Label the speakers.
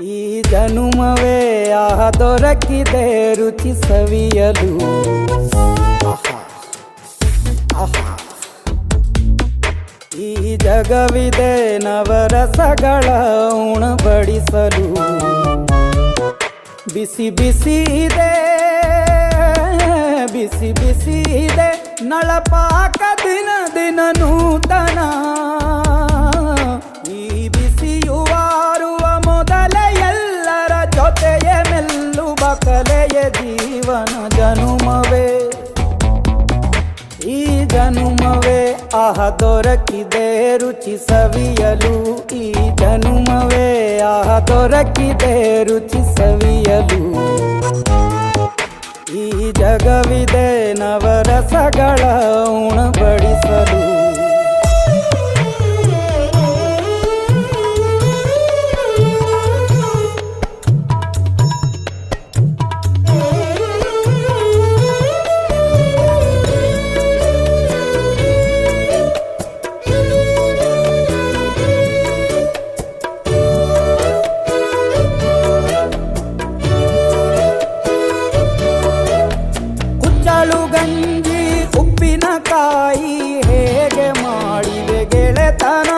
Speaker 1: ಈ ಜನುಮವೇ ದೊರಕಿದೆ ರುಚಿ ಸವಿಯಲು. ಈ ಜಗವಿದೆ ನವರಸಗಳ ಉಣಬಡಿಸಲು. ಬಿಸಿ ಬಿಸಿ ಇದೆ, ಬಿಸಿ ಬಿಸಿ ಇದೆ ನಳಪಾಕ ದಿನ ದಿನ ನೂತನ. ಈ ಬಿಸಿಯುವಾರುವ ಮೊದಲೇ ಎಲ್ಲರ ಜೊತೆಯೇ ಮೆಲ್ಲುವ ಕಲೆಯ ಜೀವನ ಜನುಮವೇ. ಈ ಜನುಮವೇ ದೊರಕಿದೆ ರುಚಿ ಸವಿಯಲು. ಈ ಜನುಮವೇ ದೊರಕಿದೆ ರುಚಿ ಸವಿಯಲು. ಈ ಜಗವಿದೆ ನವರಸಗಳ ಉಣಬಡಿಸಲು. ಗಂಜಿ ಉಪ್ಪಿನಕಾಯಿ ಹೇಗೆ ಮಾಡಿವೆ ಗೆಳೆತನ.